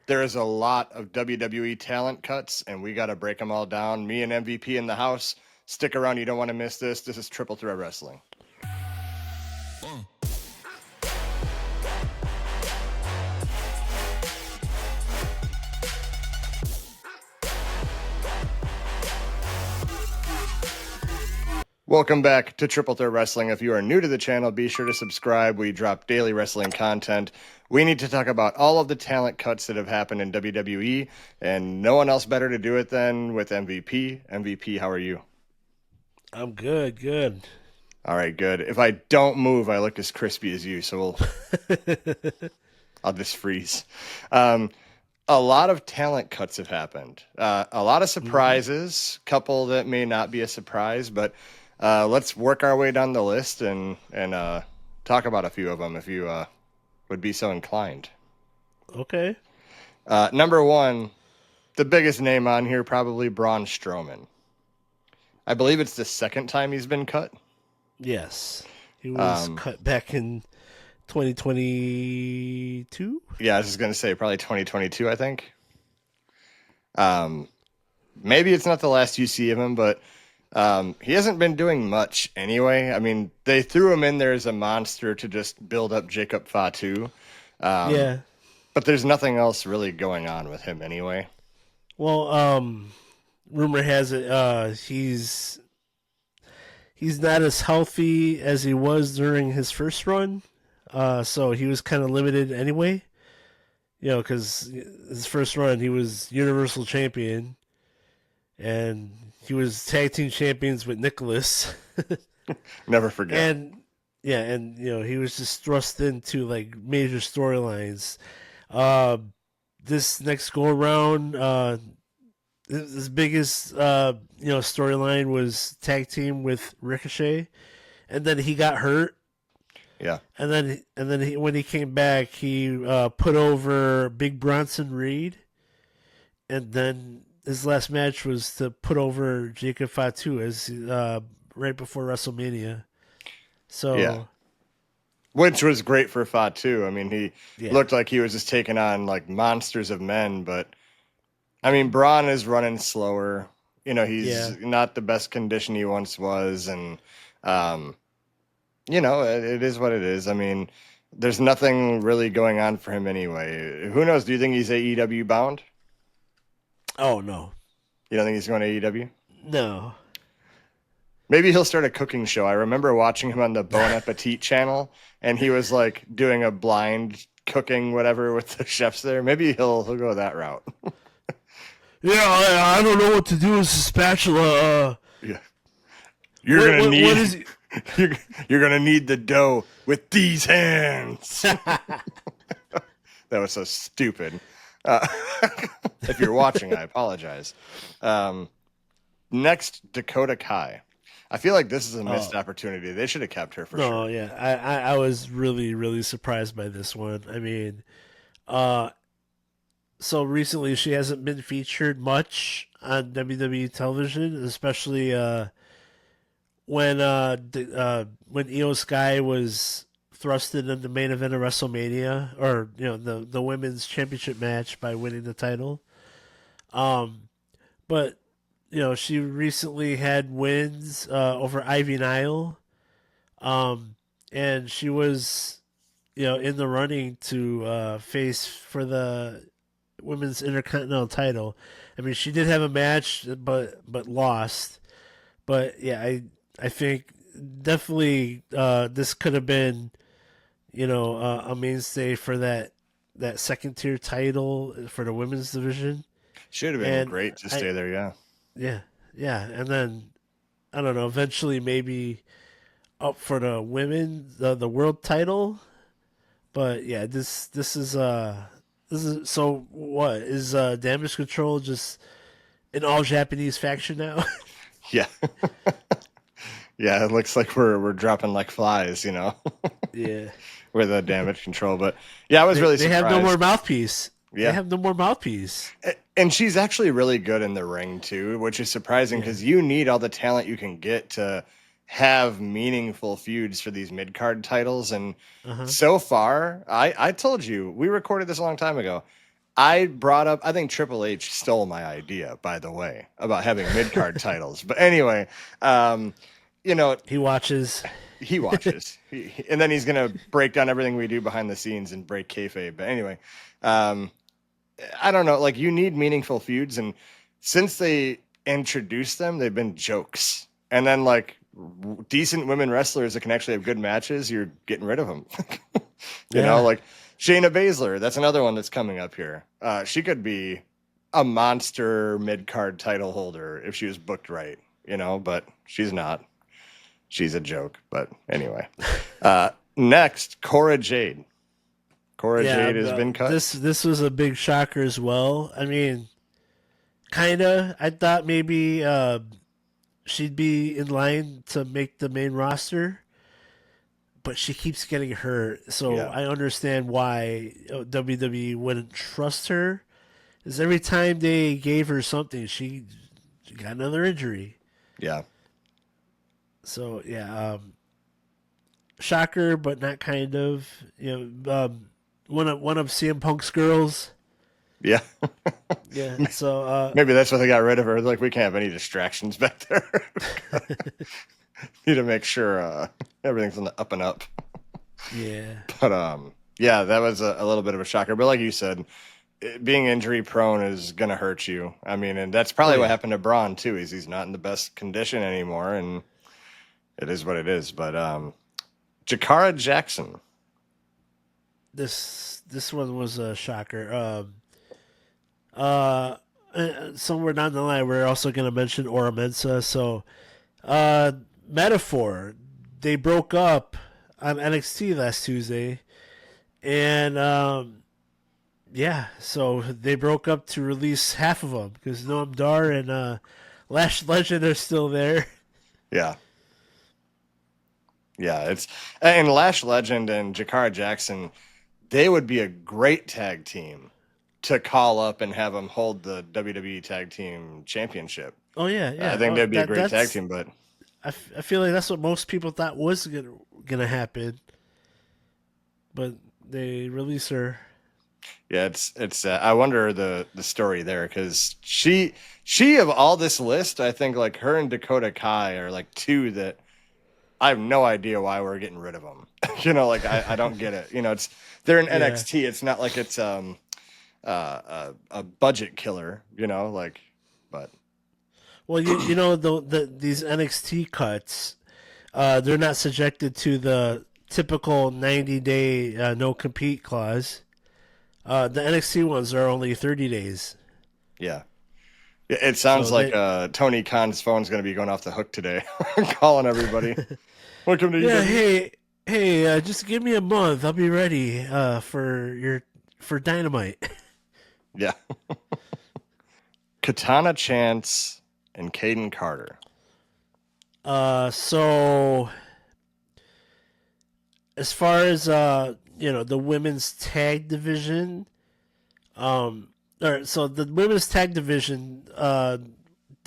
There is a lot of WWE talent cuts, and we got to break them all down. Me and MVP in the house. Stick around. You don't want to miss this. This is Triple Threat Wrestling. Welcome back to Triple Threat Wrestling. If you are new to the channel, be sure to subscribe. We drop daily wrestling content. We need to talk about all of the talent cuts that have happened in WWE, and no one else better to do it than with MVP. MVP, how are you? I'm good. All right, good. If I don't move, I look as crispy as you, so I'll just freeze. A lot of talent cuts have happened. A lot of surprises, couple that may not be a surprise, but let's work our way down the list and talk about a few of them if you would be so inclined. Okay. Number one, the biggest name on here, probably Braun Strowman. I believe it's the second time he's been cut. Yes. He was cut back in 2022. Yeah, I was just going to say probably 2022, I think. Maybe it's not the last you see of him, but he hasn't been doing much anyway. I mean, they threw him in there as a monster to just build up Jacob Fatu. Yeah. But there's nothing else really going on with him anyway. Well, rumor has it he's not as healthy as he was during his first run. So he was kind of limited anyway. You know, because his first run he was Universal Champion, and he was tag team champions with Nicholas. Never forget. And yeah, and you know he was just thrust into like major storylines. Uh, this next go around, his biggest storyline was tag team with Ricochet, and then he got hurt. Yeah, and then when he came back, he put over Big Bronson Reed, and then his last match was to put over Jacob Fatu as right before WrestleMania. So yeah, which was great for Fatu. I mean, he looked like he was just taking on like monsters of men, but I mean, Braun is running slower. You know, he's not the best condition he once was, and you know, it is what it is. I mean, there's nothing really going on for him anyway. Who knows? Do you think he's AEW bound? Oh no. You don't think he's going to AEW? No. Maybe he'll start a cooking show. I remember watching him on the Bon Appetit channel, and he was like doing a blind cooking whatever with the chefs there. Maybe he'll go that route. Yeah, I don't know what to do with the spatula. Yeah, you're gonna need the dough with these hands. That was so stupid. If you're watching, I apologize. Next, Dakota Kai. I feel like this is a missed opportunity. They should have kept her for sure. No, yeah, I was really surprised by this one. I mean, so recently she hasn't been featured much on WWE television, especially when Io Sky was thrusted in the main event of WrestleMania, or you know the women's championship match by winning the title. But you know she recently had wins over Ivy Nile, and she was in the running to face for the women's intercontinental title. I mean, she did have a match, but lost. But yeah, I think definitely this could have been a mainstay for that second tier title for the women's division. Should have been great to stay there. Yeah, and then I don't know. Eventually, maybe up for the women the world title. But yeah, this is so what is Damage Control just an all Japanese faction now? Yeah. Yeah, it looks like we're dropping like flies, you know. Yeah. With the Damage Control, but yeah, I was really surprised. They have no more mouthpiece. Yeah. They have no more mouthpiece. And she's actually really good in the ring too, which is surprising because you need all the talent you can get to have meaningful feuds for these mid-card titles. And so far, I told you, we recorded this a long time ago. I brought up, I think Triple H stole my idea, by the way, about having mid-card titles. But anyway, you know, he watches. He watches. And then he's going to break down everything we do behind the scenes and break kayfabe. But anyway, I don't know. Like, you need meaningful feuds. And since they introduced them, they've been jokes. And then, like, decent women wrestlers that can actually have good matches, you're getting rid of them. You know, like Shayna Baszler. That's another one that's coming up here. She could be a monster mid-card title holder if she was booked right, you know, but she's not. She's a joke, but anyway. Next, Cora Jade. Cora Jade has been cut. This was a big shocker as well. I mean, kinda. I thought maybe she'd be in line to make the main roster, but she keeps getting hurt. So I understand why WWE wouldn't trust her. Because every time they gave her something, she got another injury. Yeah. So shocker, but not kind of. One of CM Punk's girls. Yeah. Yeah. So maybe that's why they got rid of her. Like, we can't have any distractions back there. Need to make sure everything's on the up and up. Yeah. But that was a little bit of a shocker. But like you said, being injury prone is gonna hurt you. I mean, and that's probably what happened to Braun too. He's not in the best condition anymore, and it is what it is. But Jakara Jackson. This one was a shocker. Somewhere down the line, we're also going to mention Oro Mensah. So, Metaphor, they broke up on NXT last Tuesday, and so they broke up to release half of them because Noam Dar and Lash Legend are still there. Yeah. Yeah, and Lash Legend and Jakara Jackson, they would be a great tag team to call up and have them hold the WWE Tag Team Championship. Oh yeah. I think that'd be a great tag team, but I feel like that's what most people thought was gonna happen, but they release her. Yeah, it's. I wonder the story there, because she of all this list, I think like her and Dakota Kai are like two that I have no idea why we're getting rid of them. You know, like I don't get it. You know, they're in NXT. It's not like it's a budget killer. You know, like, but. Well, you know these NXT cuts, they're not subjected to the typical 90-day no compete clause. The NXT ones are only 30 days. Yeah. It sounds like Tony Khan's phone's going to be going off the hook today, calling everybody. Welcome to hey, just give me a month. I'll be ready for Dynamite. Yeah. Katana Chance and Kayden Carter. So as far as the women's tag division, so the women's tag division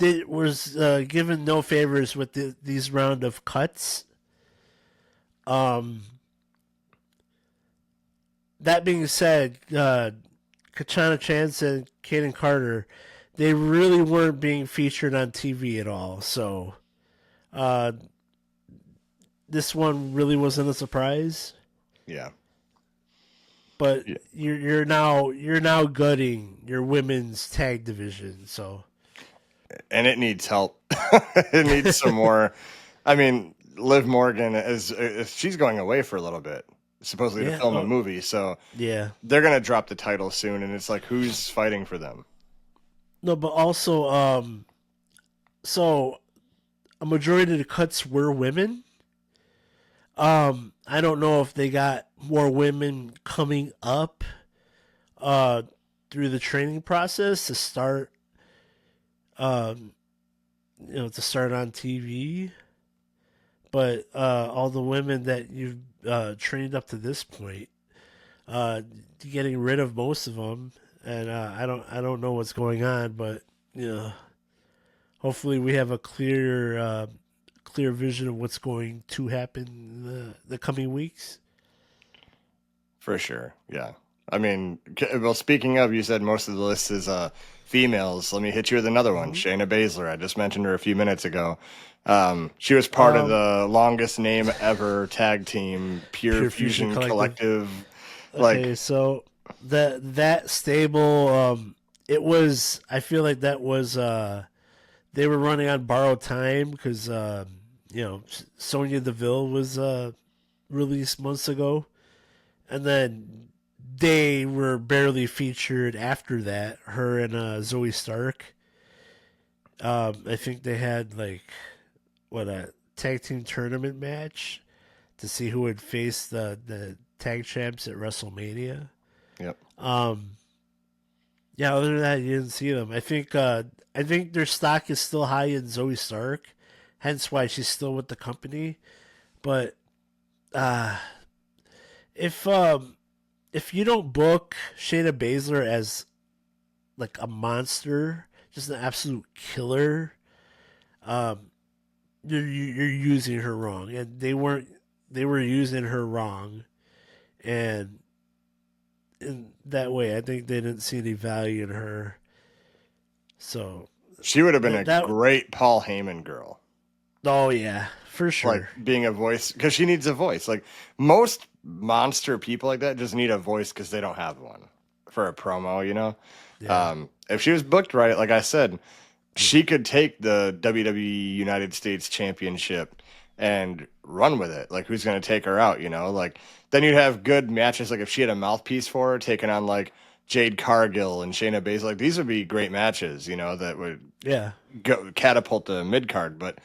was given no favors with these round of cuts. That being said, Katana Chance and Kayden Carter, they really weren't being featured on TV at all. So, this one really wasn't a surprise. Yeah. But you're now gutting your women's tag division, so. And it needs help. It needs some more. I mean, Liv Morgan she's going away for a little bit, supposedly to film a movie. So yeah, they're gonna drop the title soon, and it's like, who's fighting for them? No, but also, so a majority of the cuts were women. I don't know if they got more women coming up, through the training process to start, to start on TV. But all the women that you've trained up to this point, getting rid of most of them, and I don't know what's going on, but hopefully we have a clear vision of what's going to happen in the coming weeks. For sure, yeah. I mean, well, speaking of, you said most of the list is females. Let me hit you with another one. Shayna Baszler. I just mentioned her a few minutes ago. She was part of the longest name ever tag team, Pure Fusion Collective. Okay, so that stable, it was. I feel like that was. They were running on borrowed time because Sonya Deville was released months ago, and then they were barely featured after that. Her and Zoe Stark. I think they had a tag team tournament match to see who would face the tag champs at WrestleMania. Yep. Yeah. Other than that, you didn't see them. I think their stock is still high in Zoe Stark, hence why she's still with the company. But if you don't book Shayna Baszler as like a monster, just an absolute killer, you're using her wrong, and they were using her wrong, and in that way, I think they didn't see any value in her. So she would have been a great Paul Heyman girl. Oh yeah, for sure. Like being a voice, because she needs a voice. Like most monster people like that just need a voice because they don't have one for a promo. Yeah. If she was booked right, like I said, she could take the WWE United States Championship and run with it. Like, who's going to take her out, Like, then you'd have good matches. Like, if she had a mouthpiece for her, taking on, like, Jade Cargill and Shayna Baszler. Like, these would be great matches, that would go catapult the mid-card. But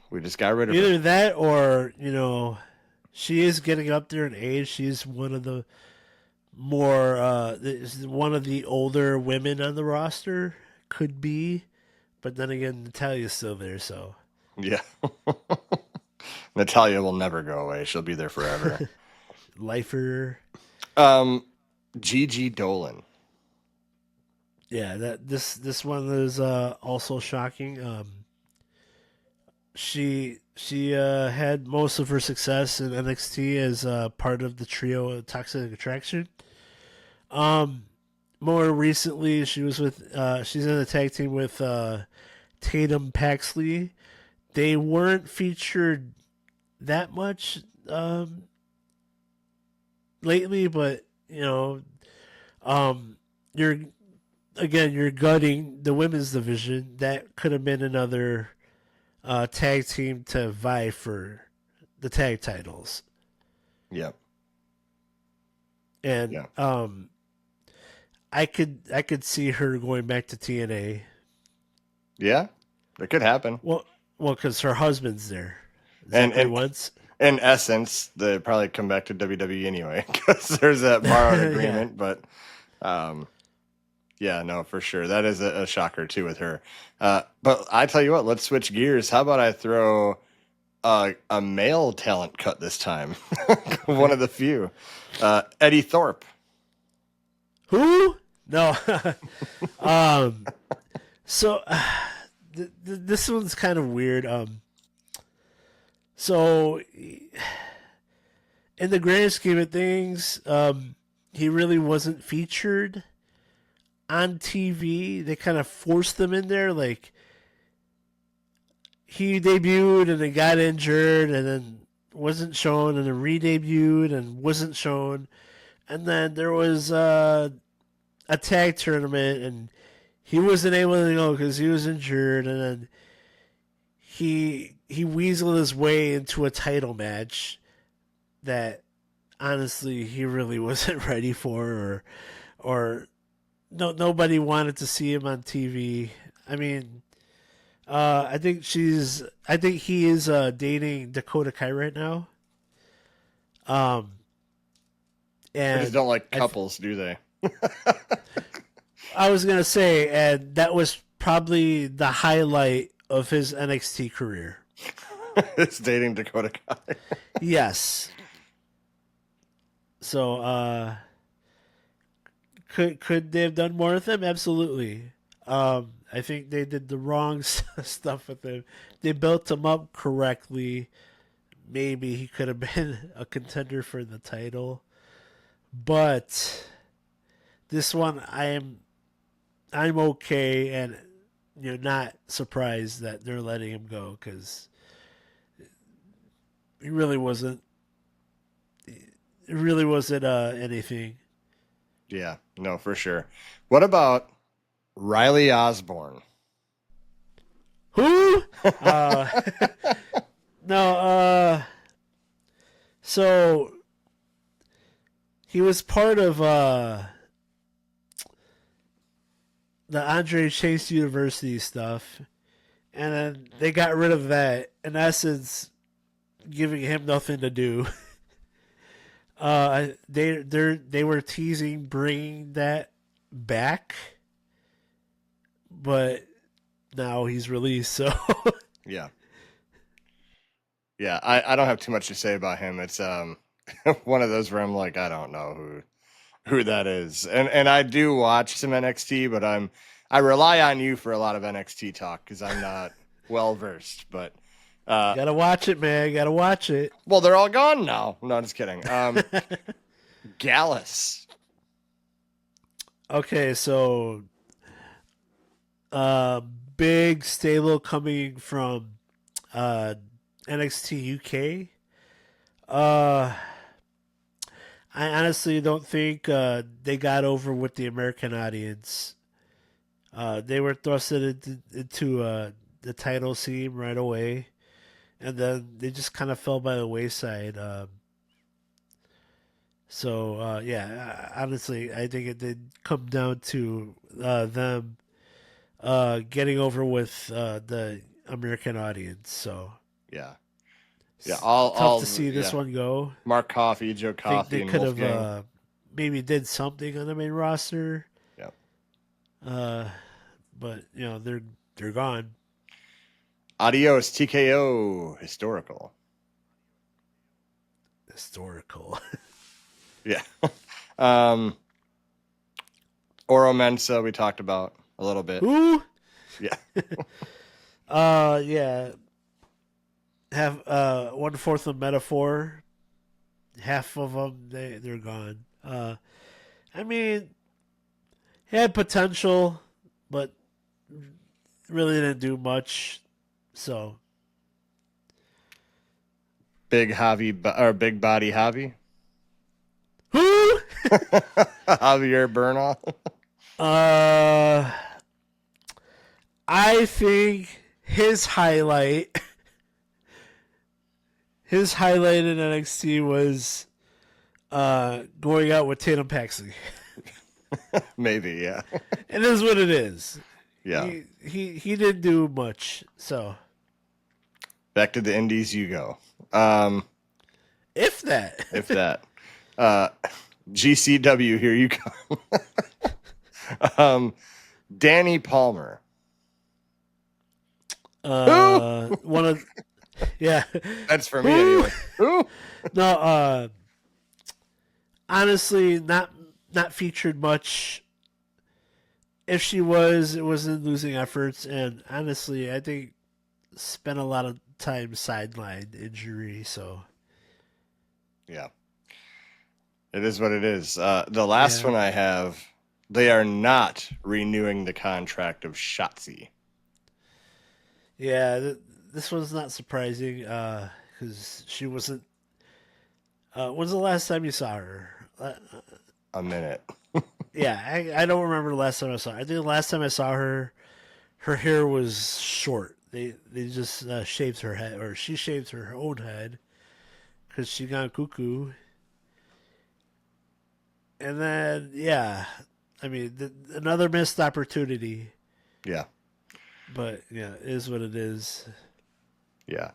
we just got rid of her. Either that or, she is getting up there in age. She's one of the more, one of the older women on the roster. Could be, but then again, Natalia's still there, so yeah. Natalya will never go away. She'll be there forever. Lifer. Gigi Dolin. Yeah, this one is also shocking. She had most of her success in NXT as part of the trio of Toxic Attraction. More recently, she was with she's in a tag team with Tatum Paxley. They weren't featured that much lately, but you're gutting the women's division. That could have been another tag team to vie for the tag titles. Yep. And I could see her going back to TNA. Yeah, that could happen. Well, because her husband's there. And once. In essence, they probably come back to WWE anyway because there's that borrowed agreement. But, yeah, no, for sure, that is a shocker too with her. But I tell you what, let's switch gears. How about I throw a male talent cut this time? One of the few, Eddy Thorpe. Who? No. So this one's kind of weird. So in the grand scheme of things, he really wasn't featured on TV. They kind of forced them in there. Like, he debuted and then got injured and then wasn't shown and then re-debuted and wasn't shown. And then there was a tag tournament, and he wasn't able to go because he was injured. And then he weaseled his way into a title match that honestly he really wasn't ready for, or nobody wanted to see him on TV. I mean, I think he is dating Dakota Kai right now. They just don't like couples, do they? I was gonna say, and that was probably the highlight of his NXT career. It's dating Dakota Kai. Yes. So, could they have done more with him? Absolutely. I think they did the wrong stuff with him. They built him up correctly. Maybe he could have been a contender for the title. but this one I'm okay, and not surprised that they're letting him go because he really wasn't. It really wasn't anything. Yeah, no, for sure. What about Riley Osborne? Who? No. So he was part of the Andre Chase University stuff, and then they got rid of that. In essence, giving him nothing to do. They were teasing bringing that back, but now he's released. So yeah, I don't have too much to say about him. It's one of those where I'm like, I don't know who that is, and I do watch some NXT, but I rely on you for a lot of NXT talk because I'm not well versed, but. Gotta watch it, man. Gotta watch it. Well, they're all gone now. No, just kidding. Gallus. Okay, so big stable coming from NXT UK. I honestly don't think they got over with the American audience. They were thrusted into the title scene right away, and then they just kind of fell by the wayside. Yeah, honestly, I think it did come down to them getting over with the American audience. So Yeah. Tough to see this one go. Mark Coffey, Joe I think Coffey, they and could Wolfgang. have maybe did something on the main roster. Yeah. But they're gone. Adios, TKO, historical. Historical. Yeah. Oro Mensah, we talked about a little bit. Who? Yeah. Yeah. Have 1/4 of Metaphor. Half of them they're gone. I mean, he had potential, but really didn't do much. So Big big body Javi. who? Javier Bernal. I think his highlight in NXT was going out with Tatum Paxley. Maybe, yeah. It is what it is. Yeah. He didn't do much, so Back to the Indies you go. if that. If that. GCW, here you come. Dani Palmer. One of yeah. That's for me anyway. Who? No, honestly, not featured much. If she was, it was in losing efforts, and honestly, I think spent a lot of time sidelined injury. So Yeah, it is what it is. The last one I have, they are not renewing the contract of Shotzi. Yeah, this one's not surprising because she wasn't. When's the last time you saw her? A minute. Yeah, I don't remember the last time I saw her. I think the last time I saw her, her hair was short. They just shaved her head, or she shaved her own head because she got cuckoo. And then, yeah, I mean, another missed opportunity. Yeah. But, yeah, it is what it is. Yeah.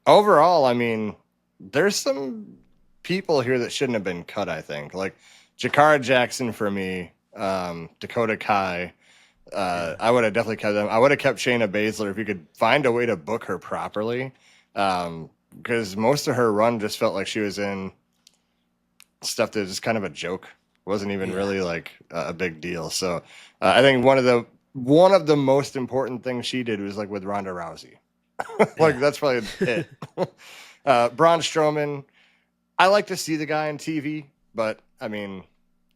Overall, I mean, there's some people here that shouldn't have been cut, I think. Like Jakara Jackson for me, Dakota Kai. I would have definitely kept them. I would have kept Shayna Baszler if you could find a way to book her properly. Because most of her run just felt like she was in stuff that was just kind of a joke. Wasn't even really like a big deal. So I think one of the most important things she did was like with Ronda Rousey. Like that's probably it. Braun Strowman, I like to see the guy on TV. but I mean,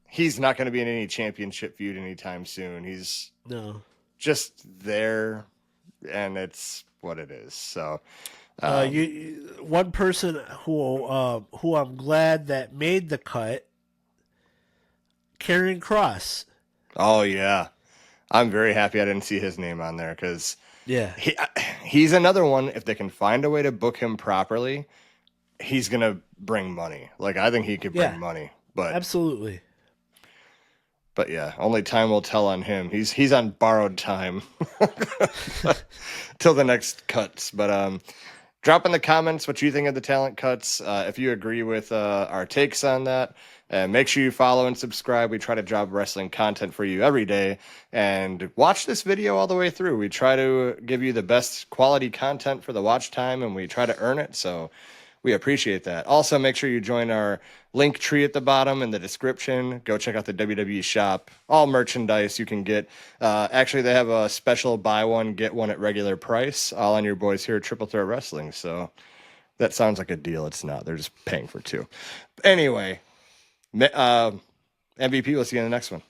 he's not going to be in any championship feud anytime soon. He's just there, and it's what it is. So, one person who I'm glad that made the cut, Karrion Kross. Oh yeah, I'm very happy I didn't see his name on there because yeah, he's another one. If they can find a way to book him properly, he's gonna bring money. Like I think he could bring money, but absolutely. But yeah, only time will tell on him. He's on borrowed time till the next cuts. But drop in the comments what you think of the talent cuts. If you agree with our takes on that, make sure you follow and subscribe. We try to drop wrestling content for you every day, and watch this video all the way through. We try to give you the best quality content for the watch time, and we try to earn it. So we appreciate that. Also, make sure you join our link tree at the bottom in the description. Go check out the WWE shop. All merchandise you can get. Actually, they have a special buy one, get one at regular price. All on your boys here at Triple Threat Wrestling. So that sounds like a deal. It's not. They're just paying for two. Anyway, MVP, we'll see you in the next one.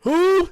Who?